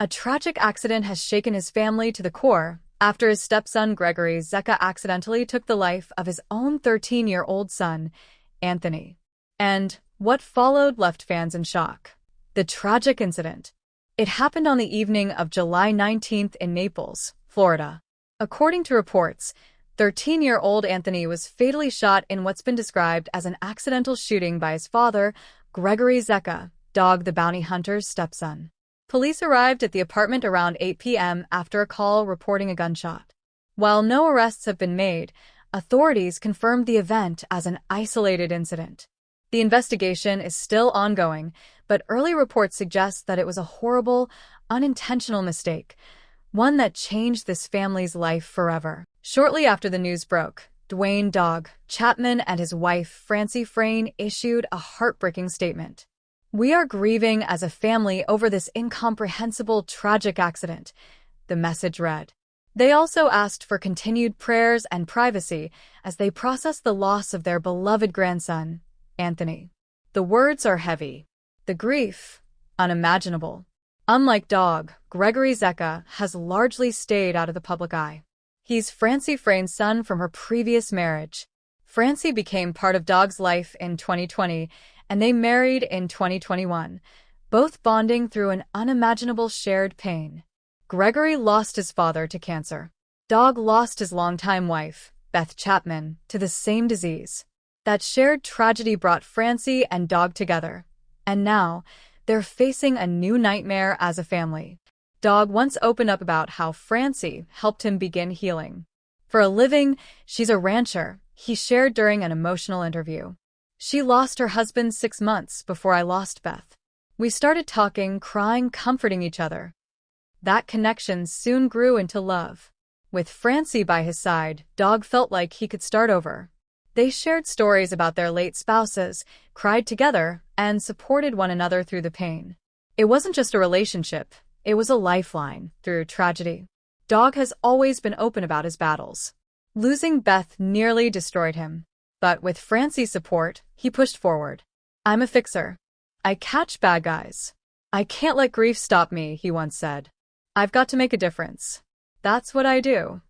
A tragic accident has shaken his family to the core after his stepson Gregory Zecca accidentally took the life of his own 13-year-old son, Anthony. And what followed left fans in shock. The tragic incident. It happened on the evening of July 19th in Naples, Florida. According to reports, 13-year-old Anthony was fatally shot in what's been described as an accidental shooting by his father, Gregory Zecca, Dog the Bounty Hunter's stepson. Police arrived at the apartment around 8 p.m. after a call reporting a gunshot. While no arrests have been made, authorities confirmed the event as an isolated incident. The investigation is still ongoing, but early reports suggest that it was a horrible, unintentional mistake, one that changed this family's life forever. Shortly after the news broke, Duane "Dog" Chapman and his wife, Francie Frane, issued a heartbreaking statement. "We are grieving as a family over this incomprehensible, tragic accident," the message read. They also asked for continued prayers and privacy as they process the loss of their beloved grandson, Anthony. The words are heavy. The grief, unimaginable. Unlike Dog, Gregory Zecca has largely stayed out of the public eye. He's Francie Frane's son from her previous marriage. Francie became part of Dog's life in 2020, and they married in 2021, both bonding through an unimaginable shared pain. Gregory lost his father to cancer. Dog lost his longtime wife, Beth Chapman, to the same disease. That shared tragedy brought Francie and Dog together, and now they're facing a new nightmare as a family. Dog once opened up about how Francie helped him begin healing. For a living, she's a rancher, he shared during an emotional interview. "She lost her husband 6 months before I lost Beth. We started talking, crying, comforting each other. That connection soon grew into love." With Francie by his side, Dog felt like he could start over. They shared stories about their late spouses, cried together, and supported one another through the pain. It wasn't just a relationship, it was a lifeline through tragedy. Dog has always been open about his battles. Losing Beth nearly destroyed him. But with Francie's support, he pushed forward. "I'm a fixer. I catch bad guys. I can't let grief stop me," he once said. "I've got to make a difference. That's what I do."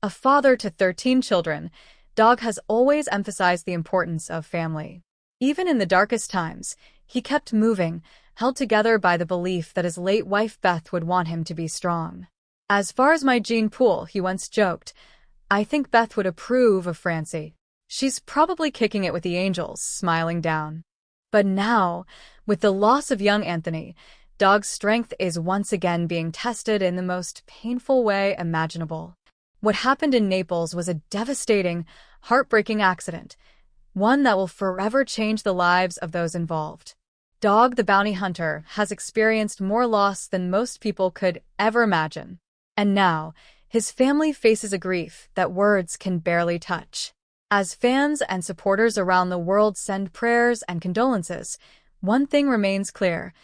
A father to 13 children, Dog has always emphasized the importance of family. Even in the darkest times, he kept moving, held together by the belief that his late wife Beth would want him to be strong. "As far as my gene pool," he once joked, "I think Beth would approve of Francie. She's probably kicking it with the angels," smiling down. But now, with the loss of young Anthony, Dog's strength is once again being tested in the most painful way imaginable. What happened in Naples was a devastating, heartbreaking accident, one that will forever change the lives of those involved. Dog the Bounty Hunter has experienced more loss than most people could ever imagine. And now, his family faces a grief that words can barely touch. As fans and supporters around the world send prayers and condolences, one thing remains clear: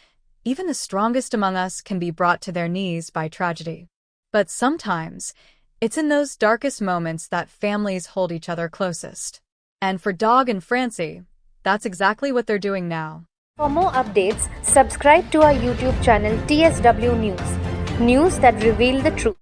even the strongest among us can be brought to their knees by tragedy. But sometimes, it's in those darkest moments that families hold each other closest. And for Dog and Francie, that's exactly what they're doing now. For more updates, subscribe to our YouTube channel TSW News. News that reveal the truth.